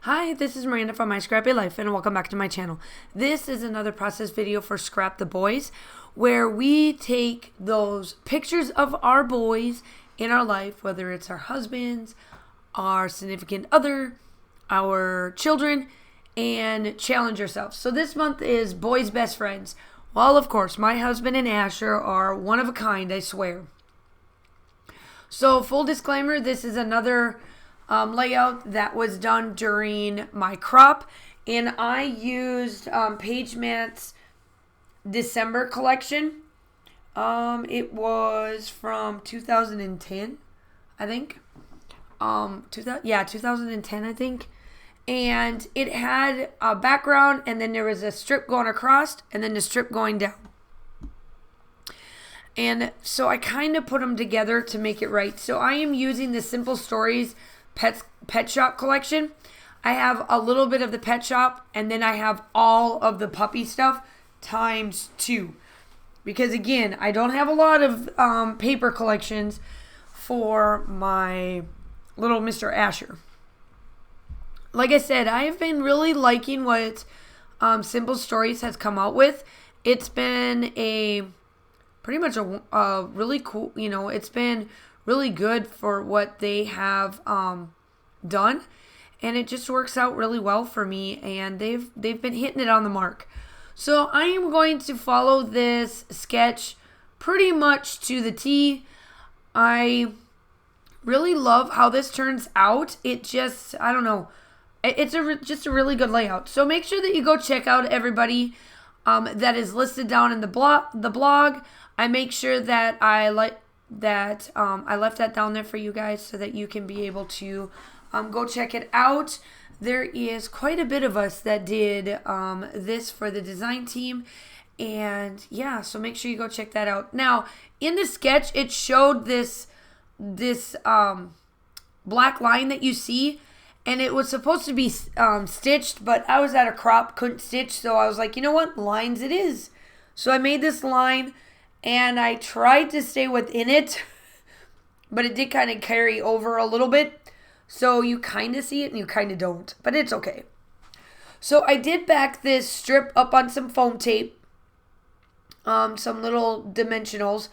Hi, this is Miranda from My Scrappy Life and welcome back to my channel. This is another process video for Scrap the Boys where we take those pictures of our boys in our life, whether it's our husbands, our significant other, our children, and challenge ourselves. So this month is Boys Best Friends. Well, of course, my husband and Asher are one of a kind, I swear. So full disclaimer, this is another layout that was done during my crop, and I used PageMat's December collection. It was from 2010, I think. 2010, I think. And it had a background, and then there was a strip going across, and then the strip going down. And so I kind of put them together to make it right. So I am using the Simple Stories Pet Shop collection. I have a little bit of the pet shop, and then I have all of the puppy stuff times 2. Because again, I don't have a lot of paper collections for my little Mr. Asher. Like I said, I have been really liking what Simple Stories has come out with. It's been pretty much a really cool, it's been really good for what they have done, and it just works out really well for me, and they've been hitting it on the mark. So I am going to follow this sketch pretty much to the T. I really love how this turns out. It just, I don't know, it's just a really good layout. So make sure that you go check out everybody that is listed down in the blog. I make sure that I left that down there for you guys so that you can be able to go check it out. There is quite a bit of us that did this for the design team, and yeah, so make sure you go check that out. Now, in the sketch, it showed this black line that you see, and it was supposed to be stitched, but I was at a crop, couldn't stitch, so I was like, you know what, lines it is. So I made this line, and I tried to stay within it, but it did kind of carry over a little bit. So you kind of see it and you kind of don't, but it's okay. So I did back this strip up on some foam tape, some little dimensionals,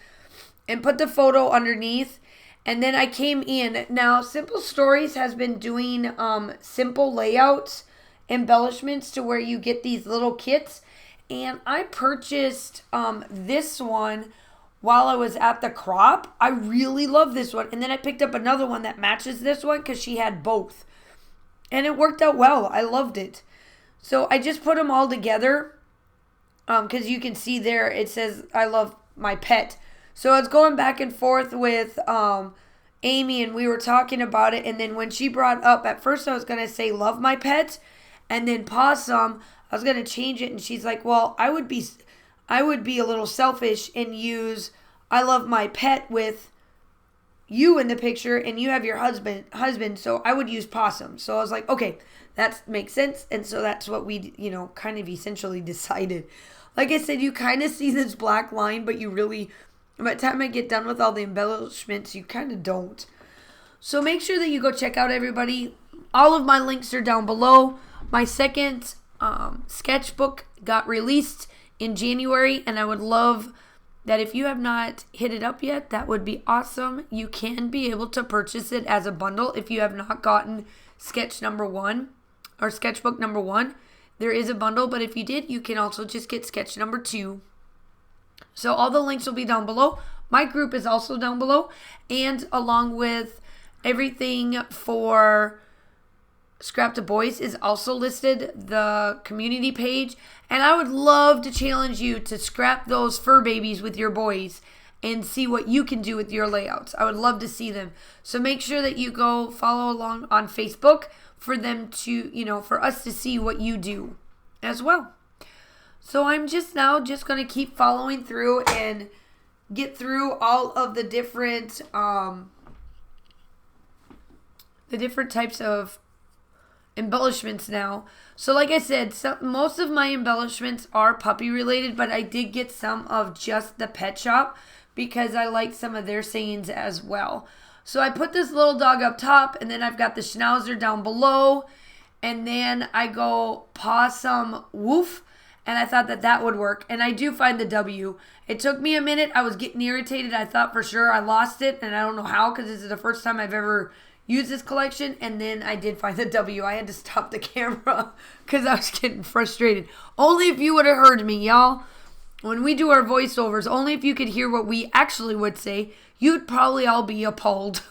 and put the photo underneath. And then I came in. Now, Simple Stories has been doing simple layouts, embellishments to where you get these little kits. And I purchased this one while I was at the crop. I really love this one. And then I picked up another one that matches this one because she had both. And it worked out well. I loved it. So I just put them all together because you can see there it says, I love my pet. So I was going back and forth with Amy, and we were talking about it. And then when she brought up, at first I was going to say love my pet. And then Pawsome, I was going to change it, and she's like, well, I would be a little selfish and use I love my pet with you in the picture, and you have your husband, so I would use Pawsome. So I was like, okay, that makes sense. And so that's what we, kind of essentially decided. Like I said, you kind of see this black line, but you really, by the time I get done with all the embellishments, you kind of don't. So make sure that you go check out everybody. All of my links are down below. My second sketchbook got released in January, and I would love that if you have not hit it up yet, that would be awesome. You can be able to purchase it as a bundle if you have not gotten sketch number 1 or sketchbook number 1. There is a bundle, but if you did, you can also just get sketch number 2. So all the links will be down below. My group is also down below, and along with everything for Scrap the Boys is also listed, the community page. And I would love to challenge you to scrap those fur babies with your boys and see what you can do with your layouts. I would love to see them. So make sure that you go follow along on Facebook for them to, for us to see what you do as well. So I'm just going to keep following through and get through all of the different types of embellishments now. So like I said, most of my embellishments are puppy related, but I did get some of just the pet shop because I like some of their sayings as well. So I put this little dog up top, and then I've got the schnauzer down below, and then I go Pawsome woof, and I thought that would work. And I do find the W. It took me a minute. I was getting irritated. I thought for sure I lost it, and I don't know how, because this is the first time I've ever used this collection. And then I did find the W. I had to stop the camera because I was getting frustrated. Only if you would have heard me, y'all. When we do our voiceovers, only if you could hear what we actually would say, you'd probably all be appalled.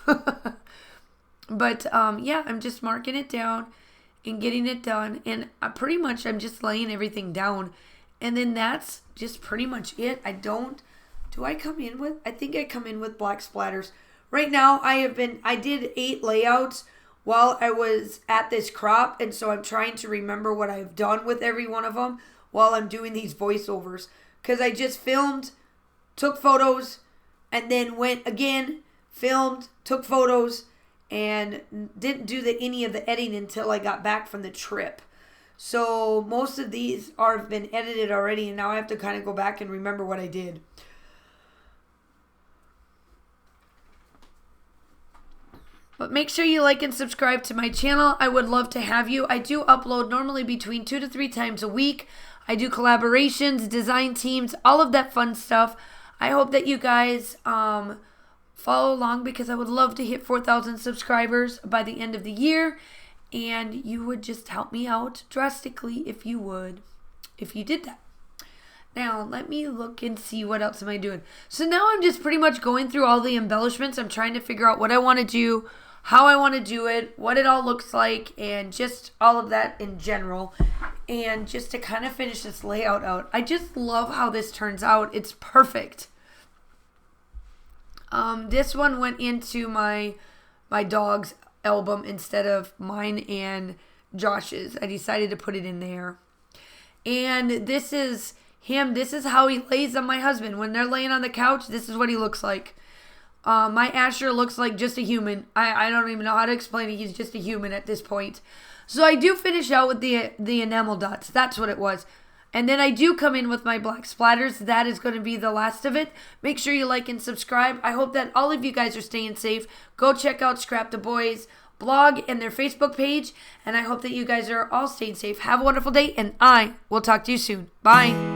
But yeah, I'm just marking it down and getting it done, and I'm just laying everything down, and then that's just pretty much it. I think I come in with black splatters. Right now I did 8 layouts while I was at this crop, and so I'm trying to remember what I've done with every one of them while I'm doing these voiceovers, because I just filmed, took photos, and then went again, filmed, took photos, and didn't do any of the editing until I got back from the trip. So most of these have been edited already, and now I have to kind of go back and remember what I did. But make sure you like and subscribe to my channel. I would love to have you. I do upload normally between 2 to 3 times a week. I do collaborations, design teams, all of that fun stuff. I hope that you guys follow along, because I would love to hit 4,000 subscribers by the end of the year, and you would just help me out drastically if you did that. Now, let me look and see what else am I doing. So now I'm just pretty much going through all the embellishments. I'm trying to figure out what I want to do, how I want to do it, what it all looks like, and just all of that in general. And just to kind of finish this layout out. I just love how this turns out. It's perfect. This one went into my dog's album instead of mine and Josh's. I decided to put it in there. And this is him. This is how he lays on my husband. When they're laying on the couch, this is what he looks like. My Asher looks like just a human. I don't even know how to explain it. He's just a human at this point. So I do finish out with the enamel dots. That's what it was. And then I do come in with my black splatters. That is going to be the last of it. Make sure you like and subscribe. I hope that all of you guys are staying safe. Go check out Scrap the Boys blog and their Facebook page. And I hope that you guys are all staying safe. Have a wonderful day, and I will talk to you soon. Bye.